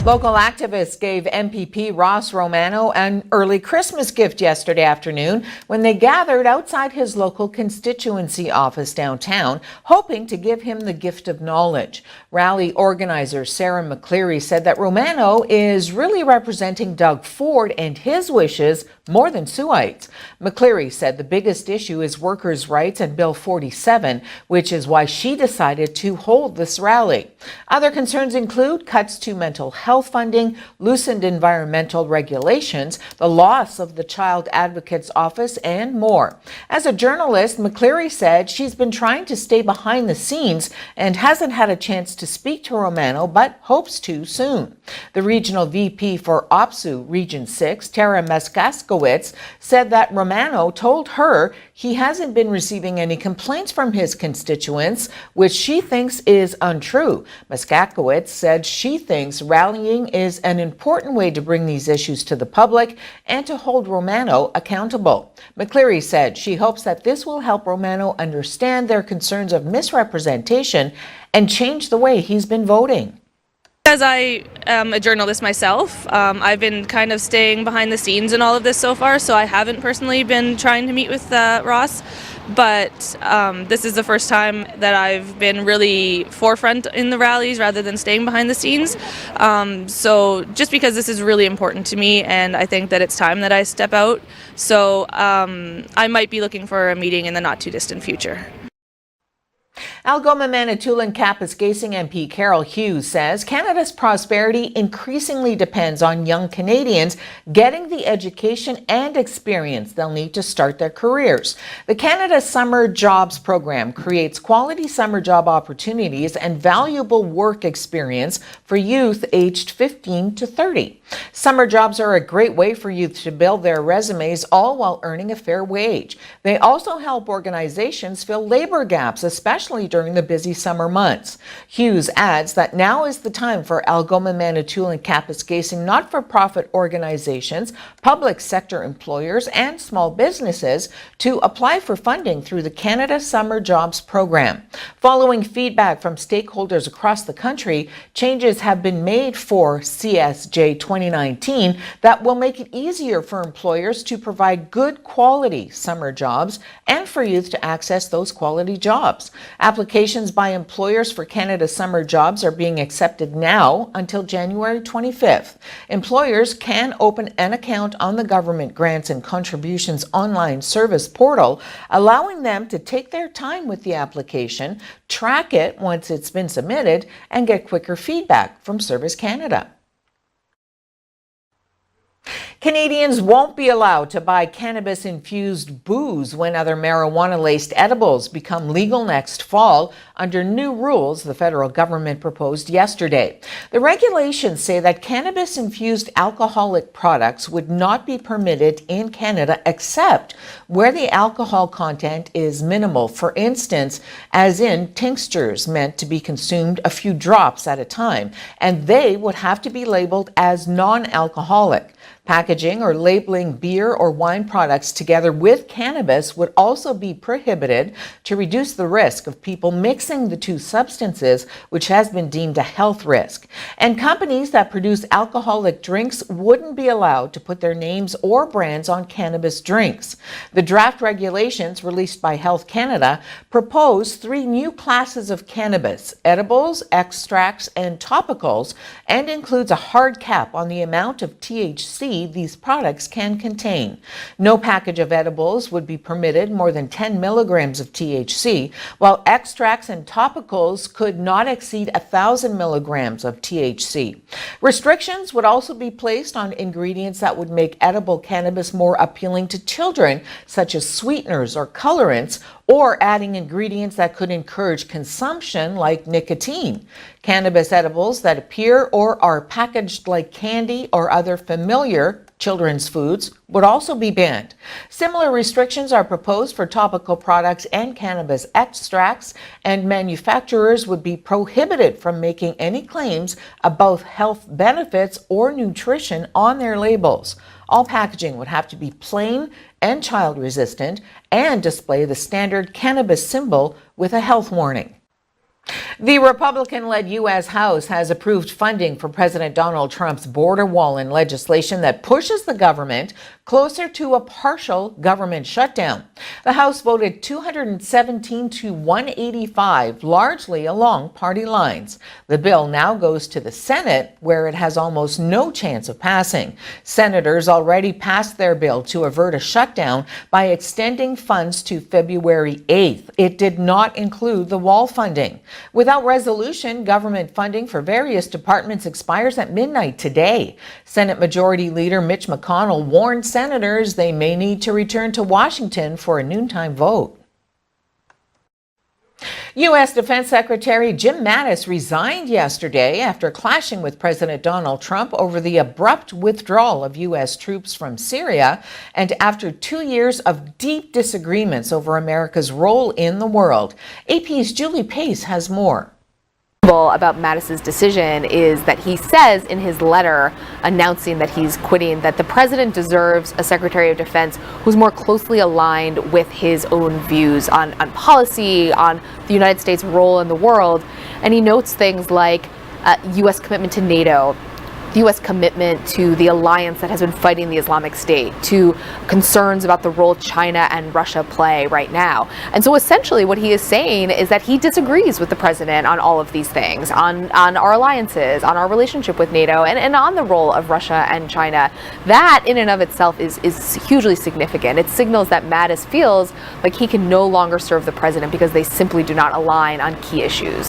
Local activists gave MPP Ross Romano an early Christmas gift yesterday afternoon when they gathered outside his local constituency office downtown, hoping to give him the gift of knowledge. Rally organizer Sarah McCleary said that Romano is really representing Doug Ford and his wishes more than Suites. McCleary said the biggest issue is workers' rights and Bill 47, which is why she decided to hold this rally. Other concerns include cuts to mental health funding, loosened environmental regulations, the loss of the Child Advocate's Office, and more. As a journalist, McCleary said she's been trying to stay behind the scenes and hasn't had a chance to speak to Romano, but hopes to soon. The regional VP for OPSU Region 6, Tara Meskaskowitz, said that Romano told her he hasn't been receiving any complaints from his constituents, which she thinks is untrue. Meskaskowitz said she thinks rallying is an important way to bring these issues to the public and to hold Romano accountable. McCleary said she hopes that this will help Romano understand their concerns of misrepresentation and change the way he's been voting. As I am a journalist myself, I've been kind of staying behind the scenes in all of this so far, so I haven't personally been trying to meet with Ross, but this is the first time that I've been really forefront in the rallies rather than staying behind the scenes. So just because this is really important to me, and I think that it's time that I step out, so I might be looking for a meeting in the not too distant future. Algoma Manitoulin Kapuskasing MP Carol Hughes says Canada's prosperity increasingly depends on young Canadians getting the education and experience they'll need to start their careers. The Canada Summer Jobs Program creates quality summer job opportunities and valuable work experience for youth aged 15 to 30. Summer jobs are a great way for youth to build their resumes, all while earning a fair wage. They also help organizations fill labor gaps, especially during the busy summer months. Hughes adds that now is the time for Algoma Manitoulin Kapuskasing not-for-profit organizations, public sector employers, and small businesses to apply for funding through the Canada Summer Jobs Program. Following feedback from stakeholders across the country, changes have been made for CSJ 2019 that will make it easier for employers to provide good quality summer jobs and for youth to access those quality jobs. Applications by employers for Canada Summer Jobs are being accepted now until January 25th. Employers can open an account on the Government Grants and Contributions online service portal, allowing them to take their time with the application, track it once it's been submitted, and get quicker feedback from Service Canada. Canadians won't be allowed to buy cannabis-infused booze when other marijuana-laced edibles become legal next fall under new rules the federal government proposed yesterday. The regulations say that cannabis-infused alcoholic products would not be permitted in Canada except where the alcohol content is minimal, for instance, as in tinctures meant to be consumed a few drops at a time, and they would have to be labeled as non-alcoholic. Packaging or labeling beer or wine products together with cannabis would also be prohibited to reduce the risk of people mixing the two substances, which has been deemed a health risk. And companies that produce alcoholic drinks wouldn't be allowed to put their names or brands on cannabis drinks. The draft regulations released by Health Canada propose 3 new classes of cannabis: edibles, extracts, and topicals, and includes a hard cap on the amount of THC these products can contain. No package of edibles would be permitted more than 10 milligrams of THC, while extracts and topicals could not exceed 1,000 milligrams of THC. Restrictions would also be placed on ingredients that would make edible cannabis more appealing to children, such as sweeteners or colorants, or adding ingredients that could encourage consumption like nicotine. Cannabis edibles that appear or are packaged like candy or other familiar children's foods would also be banned. Similar restrictions are proposed for topical products and cannabis extracts, and manufacturers would be prohibited from making any claims about health benefits or nutrition on their labels. All packaging would have to be plain and child resistant and display the standard cannabis symbol with a health warning. The Republican-led U.S. House has approved funding for President Donald Trump's border wall in legislation that pushes the government closer to a partial government shutdown. The House voted 217 to 185, largely along party lines. The bill now goes to the Senate, where it has almost no chance of passing. Senators already passed their bill to avert a shutdown by extending funds to February 8th. It did not include the wall funding. Without resolution, government funding for various departments expires at midnight today. Senate Majority Leader Mitch McConnell warned senators they may need to return to Washington for a noontime vote. U.S. Defense Secretary Jim Mattis resigned yesterday after clashing with President Donald Trump over the abrupt withdrawal of U.S. troops from Syria and after 2 years of deep disagreements over America's role in the world. AP's Julie Pace has more. About Mattis's decision is that he says in his letter announcing that he's quitting that the president deserves a Secretary of Defense who's more closely aligned with his own views on policy, on the United States' role in the world. And he notes things like U.S. commitment to NATO, the U.S. commitment to the alliance that has been fighting the Islamic State, to concerns about the role China and Russia play right now. And so essentially what he is saying is that he disagrees with the president on all of these things, on our alliances, on our relationship with NATO, and on the role of Russia and China. That in and of itself is hugely significant. It signals that Mattis feels like he can no longer serve the president because they simply do not align on key issues.